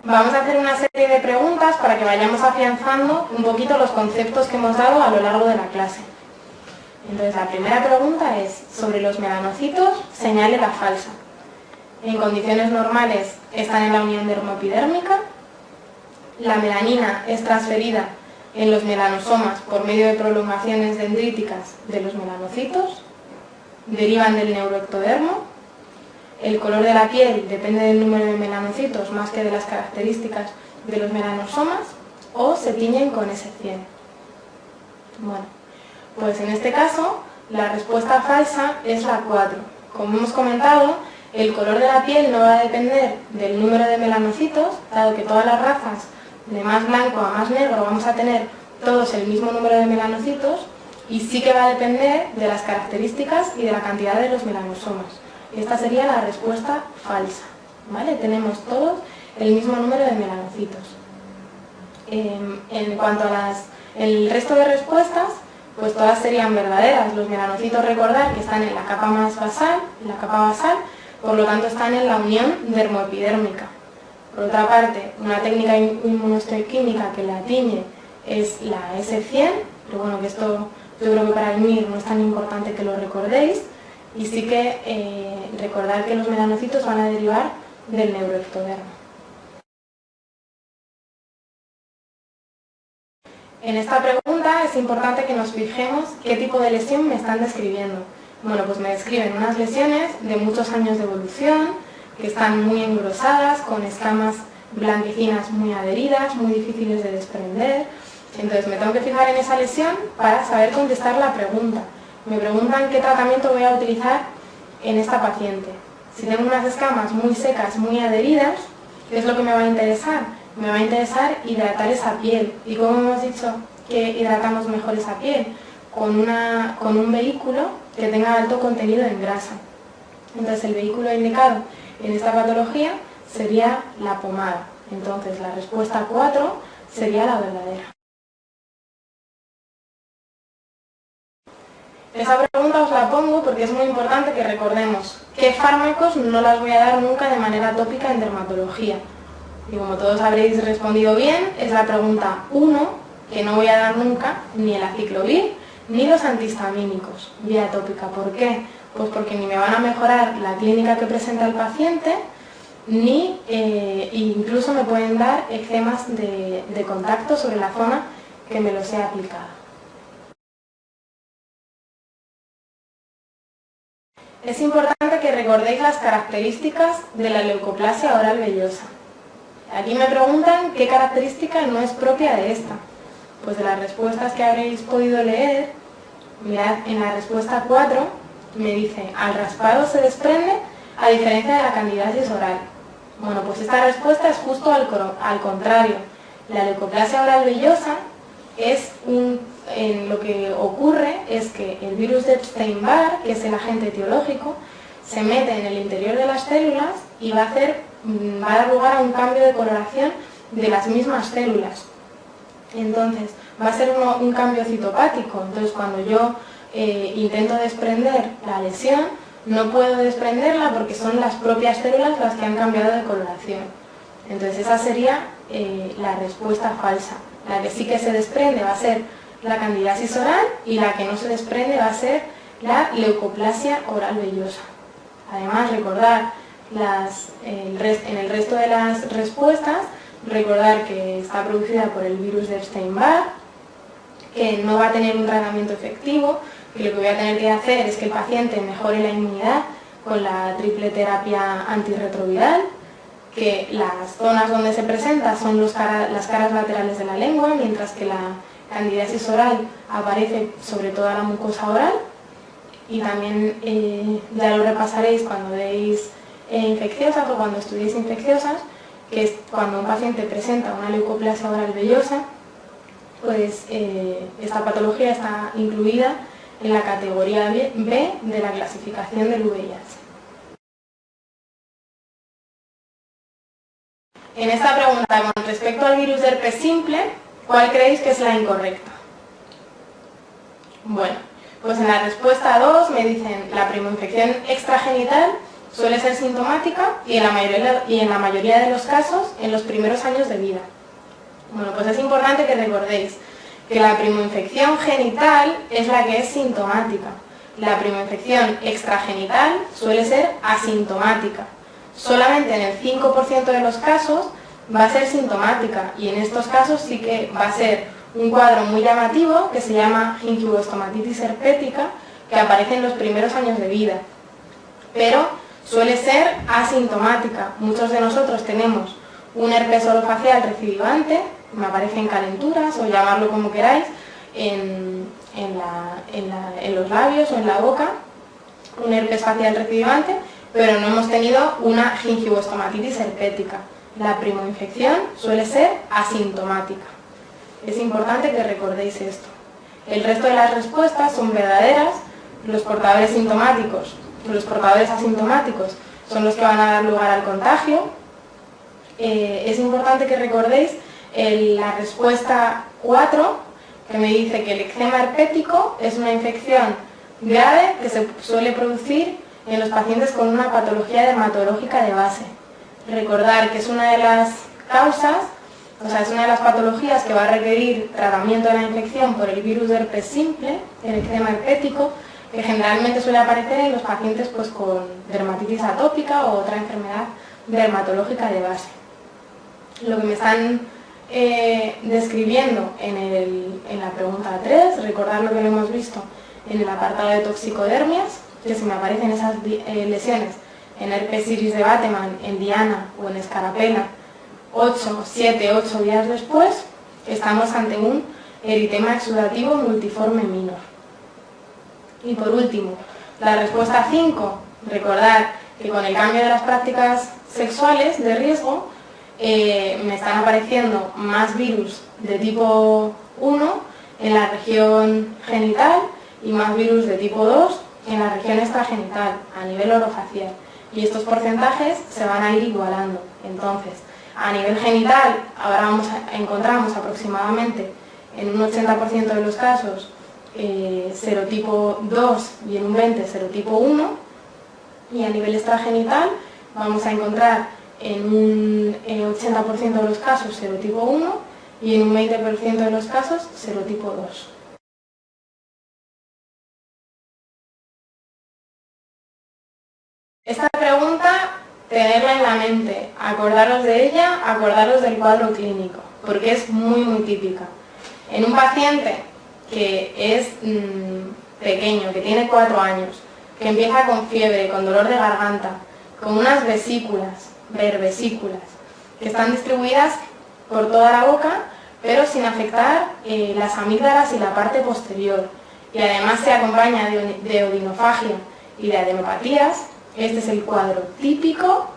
Vamos a hacer una serie de preguntas para que vayamos afianzando un poquito los conceptos que hemos dado a lo largo de la clase. Entonces, la primera pregunta es, sobre los melanocitos, señale la falsa. En condiciones normales están en la unión dermoepidérmica. La melanina es transferida en los melanosomas por medio de prolongaciones dendríticas de los melanocitos. Derivan del neuroectodermo. El color de la piel depende del número de melanocitos más que de las características de los melanosomas, o se tiñen con S100. Bueno, pues en este caso la respuesta falsa es la 4. Como hemos comentado, el color de la piel no va a depender del número de melanocitos, dado que todas las razas, de más blanco a más negro, vamos a tener todos el mismo número de melanocitos, y sí que va a depender de las características y de la cantidad de los melanosomas. Esta sería la respuesta falsa, ¿vale? Tenemos todos el mismo número de melanocitos. En cuanto a el resto de respuestas, pues todas serían verdaderas. Los melanocitos, recordar que están en la capa más basal, por lo tanto están en la unión dermoepidérmica. Por otra parte, una técnica inmunohistoquímica que la tiñe es la S100, pero bueno, que esto yo creo que para el MIR no es tan importante que lo recordéis. Y sí que recordar que los melanocitos van a derivar del neuroectodermo. En esta pregunta es importante que nos fijemos qué tipo de lesión me están describiendo. Bueno, pues me describen unas lesiones de muchos años de evolución, que están muy engrosadas, con escamas blanquecinas muy adheridas, muy difíciles de desprender. Entonces me tengo que fijar en esa lesión para saber contestar la pregunta. Me preguntan qué tratamiento voy a utilizar en esta paciente. Si tengo unas escamas muy secas, muy adheridas, ¿qué es lo que me va a interesar? Me va a interesar hidratar esa piel. ¿Y cómo hemos dicho que hidratamos mejor esa piel? Con un vehículo que tenga alto contenido en grasa. Entonces el vehículo indicado en esta patología sería la pomada. Entonces la respuesta 4 sería la verdadera. Esa pregunta os la pongo porque es muy importante que recordemos qué fármacos no las voy a dar nunca de manera tópica en dermatología. Y como todos habréis respondido bien, es la pregunta 1, que no voy a dar nunca ni el aciclovir ni los antihistamínicos vía tópica. ¿Por qué? Pues porque ni me van a mejorar la clínica que presenta el paciente, ni incluso me pueden dar eczemas de contacto sobre la zona que me los he aplicado. Es importante que recordéis las características de la leucoplasia oral vellosa. Aquí me preguntan qué característica no es propia de esta. Pues de las respuestas que habréis podido leer, mirad, en la respuesta 4 me dice, al raspado se desprende a diferencia de la candidiasis oral. Bueno, pues esta respuesta es justo al contrario. La leucoplasia oral vellosa es lo que ocurre es que el virus de Epstein-Barr, que es el agente etiológico, se mete en el interior de las células y va a dar lugar a un cambio de coloración de las mismas células. Entonces, va a ser un cambio citopático. Entonces, cuando yo intento desprender la lesión, no puedo desprenderla porque son las propias células las que han cambiado de coloración. Entonces, esa sería la respuesta falsa. La que sí que se desprende va a ser la candidiasis oral y la que no se desprende va a ser la leucoplasia oral vellosa. Además, recordar en el resto de las respuestas, recordar que está producida por el virus de Epstein-Barr, que no va a tener un tratamiento efectivo, que lo que voy a tener que hacer es que el paciente mejore la inmunidad con la triple terapia antirretroviral, que las zonas donde se presenta son las caras laterales de la lengua, mientras que la candidiasis oral aparece sobre toda la mucosa oral. Y también ya lo repasaréis cuando deis infecciosas o cuando estudiéis infecciosas, que es cuando un paciente presenta una leucoplasia oral vellosa, pues esta patología está incluida en la categoría B de la clasificación del VIH. En esta pregunta, con respecto al virus de herpes simple, ¿cuál creéis que es la incorrecta? Bueno, pues en la respuesta 2 me dicen la primoinfección extragenital suele ser sintomática y en la mayoría de los casos en los primeros años de vida. Bueno, pues es importante que recordéis que la primoinfección genital es la que es sintomática. La primoinfección extragenital suele ser asintomática. Solamente en el 5% de los casos va a ser sintomática y en estos casos sí que va a ser un cuadro muy llamativo que se llama gingivostomatitis herpética, que aparece en los primeros años de vida, pero suele ser asintomática. Muchos de nosotros tenemos un herpes orofacial recidivante, me aparecen calenturas o llamarlo como queráis, en los labios o en la boca, un herpes facial recidivante, pero no hemos tenido una gingivostomatitis herpética. La primoinfección suele ser asintomática. Es importante que recordéis esto. El resto de las respuestas son verdaderas. Los portadores sintomáticos, los portadores asintomáticos son los que van a dar lugar al contagio. Es importante que recordéis la respuesta 4, que me dice que el eczema herpético es una infección grave que se suele producir en los pacientes con una patología dermatológica de base. Recordar que es una de las causas, o sea, es una de las patologías que va a requerir tratamiento de la infección por el virus de herpes simple, el eczema herpético, que generalmente suele aparecer en los pacientes pues, con dermatitis atópica o otra enfermedad dermatológica de base. Lo que me están describiendo en la pregunta 3, recordar lo que lo hemos visto en el apartado de toxicodermias, que si me aparecen esas lesiones en herpes iris de Bateman, en diana o en escarapela, 7, 8 días después, estamos ante un eritema exudativo multiforme minor. Y por último, la respuesta 5, recordar que con el cambio de las prácticas sexuales de riesgo, me están apareciendo más virus de tipo 1 en la región genital y más virus de tipo 2 en la región extragenital, a nivel orofacial. Y estos porcentajes se van a ir igualando. Entonces, a nivel genital, ahora encontramos aproximadamente en un 80% de los casos serotipo 2 y en un 20% serotipo 1. Y a nivel extragenital vamos a encontrar en un 80% de los casos serotipo 1 y en un 20% de los casos serotipo 2. Esta pregunta, tenerla en la mente, acordaros de ella, acordaros del cuadro clínico, porque es muy típica. En un paciente que es pequeño, que tiene 4 años, que empieza con fiebre, con dolor de garganta, con unas vesículas, que están distribuidas por toda la boca, pero sin afectar las amígdalas y la parte posterior, y además se acompaña de odinofagia y de adenopatías. Este es el cuadro típico,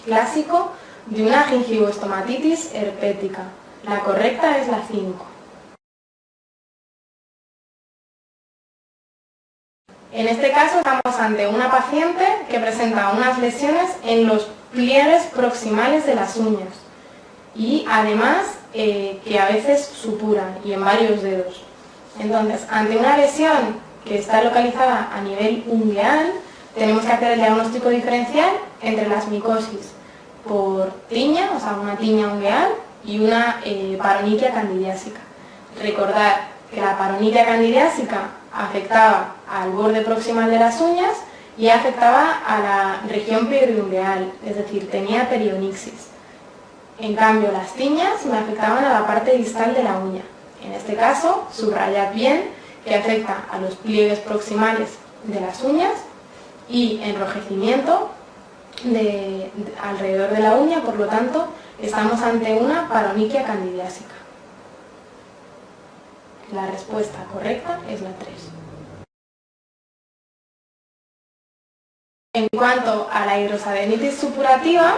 clásico, de una gingivostomatitis herpética. La correcta es la 5. En este caso estamos ante una paciente que presenta unas lesiones en los pliegues proximales de las uñas y además que a veces supuran y en varios dedos. Entonces, ante una lesión que está localizada a nivel ungueal, tenemos que hacer el diagnóstico diferencial entre las micosis por tiña, o sea, una tiña ungueal y una paronychia candidiásica. Recordar que la paronychia candidiásica afectaba al borde proximal de las uñas y afectaba a la región periungueal, es decir, tenía perionixis. En cambio, las tiñas me afectaban a la parte distal de la uña. En este caso, subrayad bien que afecta a los pliegues proximales de las uñas y enrojecimiento alrededor de la uña, por lo tanto, estamos ante una paronychia candidiásica. La respuesta correcta es la 3. En cuanto a la hidrosadenitis supurativa,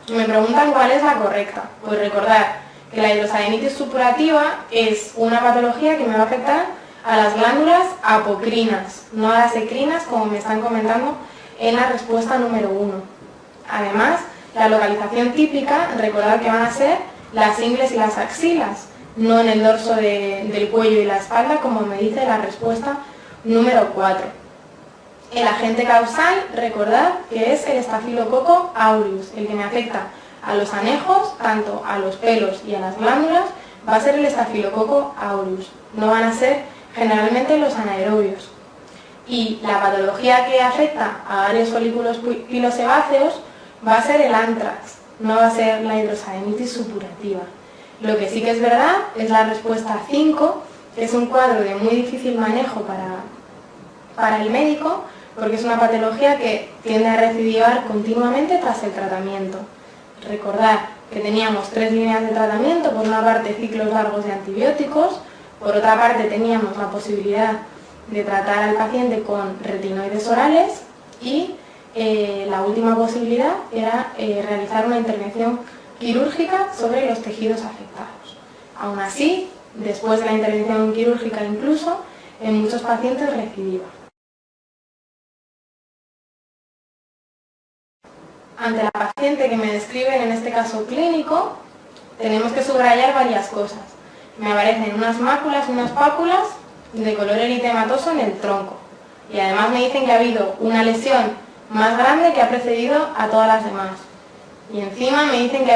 me preguntan cuál es la correcta. Pues recordar que la hidrosadenitis supurativa es una patología que me va a afectar a las glándulas apocrinas, no a las ecrinas, como me están comentando en la respuesta número 1. Además, la localización típica, recordad que van a ser las ingles y las axilas, no en el dorso del cuello y la espalda, como me dice la respuesta número 4. El agente causal, recordad que es el Staphylococcus aureus, el que me afecta a los anejos, tanto a los pelos y a las glándulas, va a ser el Staphylococcus aureus, no van a ser generalmente los anaerobios. Y la patología que afecta a varios folículos pilosebáceos va a ser el anthrax, no va a ser la hidrosalinitis supurativa. Lo que sí que es verdad es la respuesta 5, que es un cuadro de muy difícil manejo para el médico, porque es una patología que tiende a recidivar continuamente tras el tratamiento. Recordad que teníamos 3 líneas de tratamiento, por una parte ciclos largos de antibióticos, por otra parte teníamos la posibilidad de tratar al paciente con retinoides orales y la última posibilidad era realizar una intervención quirúrgica sobre los tejidos afectados. Aún así, después de la intervención quirúrgica incluso, en muchos pacientes recidiva. Ante la paciente que me describen en este caso clínico, tenemos que subrayar varias cosas. Me aparecen unas máculas, unas pápulas de color eritematoso en el tronco. Y además me dicen que ha habido una lesión más grande que ha precedido a todas las demás. Y encima me dicen que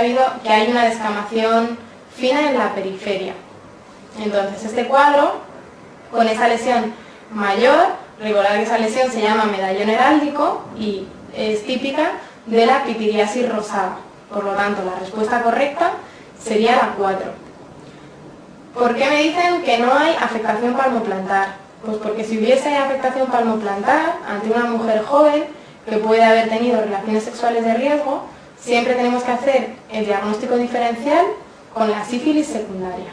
hay una descamación fina en la periferia. Entonces este cuadro, con esa lesión mayor, recordad que esa lesión se llama medallón heráldico y es típica de la pitiriasis rosada. Por lo tanto, la respuesta correcta sería la 4. ¿Por qué me dicen que no hay afectación palmoplantar? Pues porque si hubiese afectación palmoplantar ante una mujer joven que puede haber tenido relaciones sexuales de riesgo, siempre tenemos que hacer el diagnóstico diferencial con la sífilis secundaria.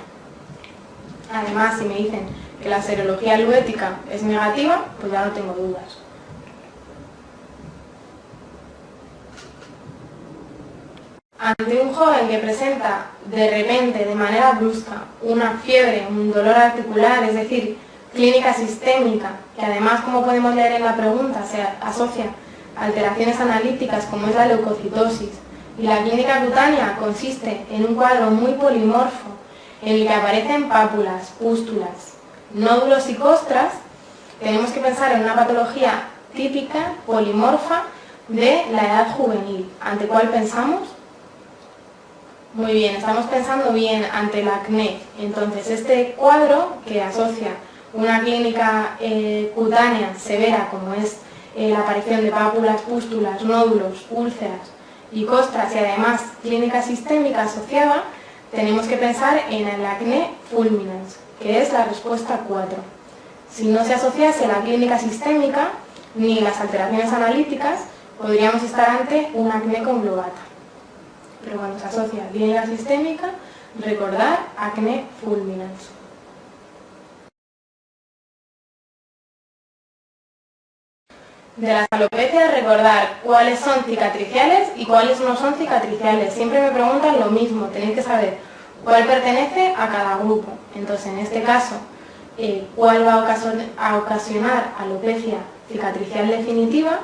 Además, si me dicen que la serología luética es negativa, pues ya no tengo dudas. Ante un joven que presenta de repente, de manera brusca, una fiebre, un dolor articular, es decir, clínica sistémica, que además, como podemos leer en la pregunta, se asocia a alteraciones analíticas como es la leucocitosis, y la clínica cutánea consiste en un cuadro muy polimorfo, en el que aparecen pápulas, pústulas, nódulos y costras, tenemos que pensar en una patología típica, polimorfa, de la edad juvenil. ¿Ante cuál pensamos? Muy bien, estamos pensando bien ante el acné. Entonces, este cuadro que asocia una clínica cutánea severa, como es la aparición de pápulas, pústulas, nódulos, úlceras y costras, y además clínica sistémica asociada, tenemos que pensar en el acné fulminans, que es la respuesta 4. Si no se asociase la clínica sistémica ni las alteraciones analíticas, podríamos estar ante un acné conglobata. Pero cuando se asocia clínica sistémica, recordar acné fulminans. De las alopecias, recordar cuáles son cicatriciales y cuáles no son cicatriciales. Siempre me preguntan lo mismo, tenéis que saber cuál pertenece a cada grupo. Entonces, en este caso, cuál va a ocasionar alopecia cicatricial definitiva.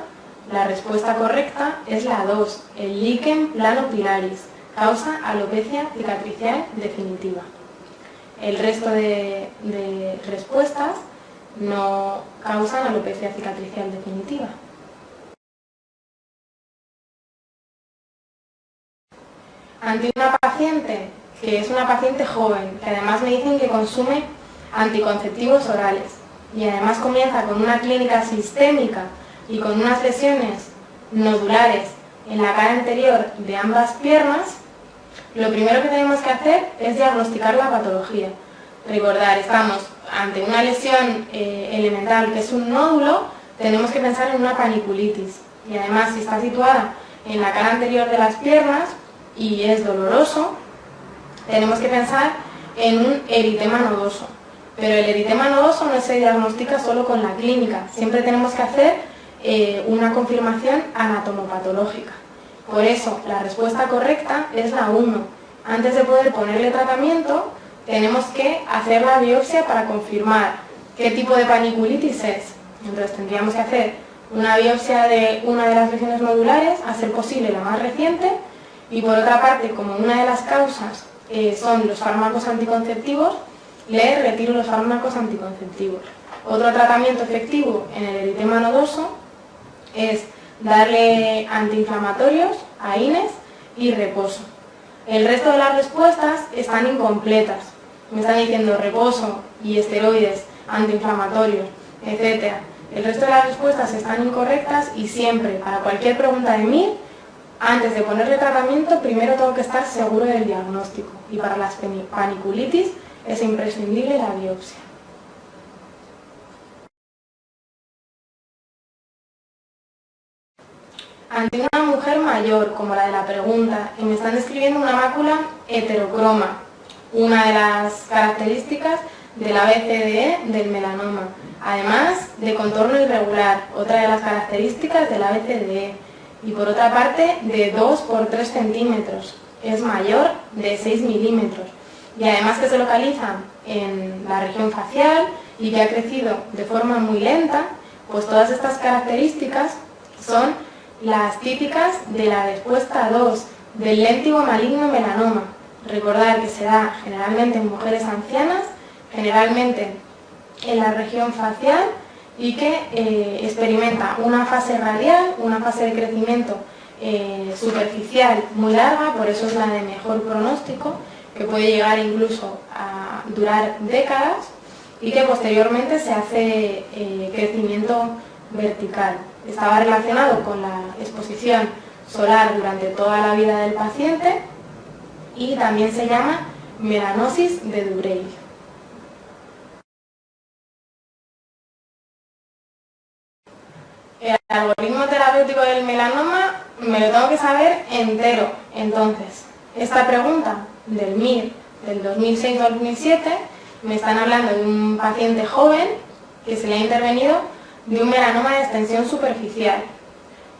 La respuesta correcta es la 2, el lichen planopilaris, causa alopecia cicatricial definitiva. El resto de respuestas no causan alopecia cicatricial definitiva. Ante una paciente que es una paciente joven, que además me dicen que consume anticonceptivos orales y además comienza con una clínica sistémica y con unas lesiones nodulares en la cara anterior de ambas piernas, lo primero que tenemos que hacer es diagnosticar la patología. Recordar, estamos ante una lesión elemental que es un nódulo, tenemos que pensar en una paniculitis. Y además, si está situada en la cara anterior de las piernas y es doloroso, tenemos que pensar en un eritema nodoso. Pero el eritema nodoso no se diagnostica solo con la clínica, siempre tenemos que hacer una confirmación anatomopatológica. Por eso, la respuesta correcta es la 1. Antes de poder ponerle tratamiento, tenemos que hacer la biopsia para confirmar qué tipo de paniculitis es. Entonces tendríamos que hacer una biopsia de una de las lesiones nodulares, a ser posible la más reciente, y por otra parte, como una de las causas son los fármacos anticonceptivos, le retiro los fármacos anticonceptivos. Otro tratamiento efectivo en el eritema nodoso es darle antiinflamatorios, AINES y reposo. El resto de las respuestas están incompletas. Me están diciendo reposo y esteroides, antiinflamatorios, etc. El resto de las respuestas están incorrectas y siempre, para cualquier pregunta de MIR, antes de ponerle tratamiento, primero tengo que estar seguro del diagnóstico. Y para las paniculitis es imprescindible la biopsia. Ante una mujer mayor, como la de la pregunta, y me están describiendo una mácula heterocroma, una de las características del ABCDE del melanoma, además de contorno irregular, otra de las características del ABCDE, y por otra parte de 2 por 3 centímetros, es mayor de 6 milímetros, y además que se localiza en la región facial y que ha crecido de forma muy lenta, pues todas estas características son las típicas de la respuesta 2 del léntigo maligno melanoma. Recordar que se da generalmente en mujeres ancianas, generalmente en la región facial y que experimenta una fase radial, una fase de crecimiento superficial muy larga, por eso es la de mejor pronóstico, que puede llegar incluso a durar décadas y que posteriormente se hace crecimiento vertical. Estaba relacionado con la exposición solar durante toda la vida del paciente y también se llama melanosis de Dubreuil. El algoritmo terapéutico del melanoma me lo tengo que saber entero. Entonces, esta pregunta del MIR del 2006-2007 me están hablando de un paciente joven que se le ha intervenido de un melanoma de extensión superficial.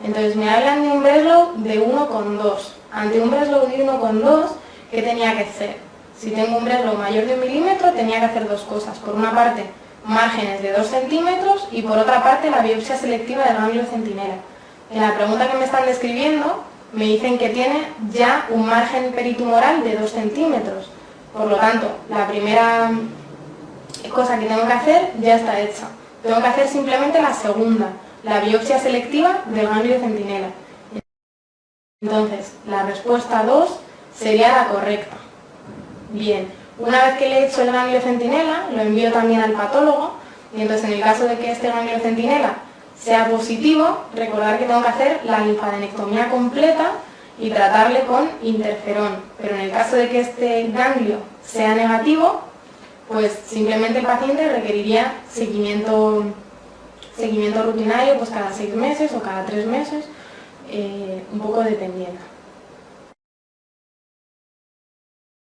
Entonces me hablan de un Breslow de 1,2. Ante un Breslow de 1,2, ¿qué tenía que hacer? Si tengo un Breslow mayor de 1 milímetro, tenía que hacer dos cosas. Por una parte, márgenes de 2 centímetros y por otra parte, la biopsia selectiva del ganglio centinela. En la pregunta que me están describiendo, me dicen que tiene ya un margen peritumoral de 2 centímetros. Por lo tanto, la primera cosa que tengo que hacer ya está hecha. Tengo que hacer simplemente la segunda, la biopsia selectiva del ganglio centinela. Entonces, la respuesta 2 sería la correcta. Bien, una vez que le he hecho el ganglio centinela, lo envío también al patólogo, y entonces en el caso de que este ganglio centinela sea positivo, recordar que tengo que hacer la linfadenectomía completa y tratarle con interferón. Pero en el caso de que este ganglio sea negativo, pues simplemente el paciente requeriría seguimiento rutinario pues cada 6 meses o cada 3 meses, un poco dependiendo.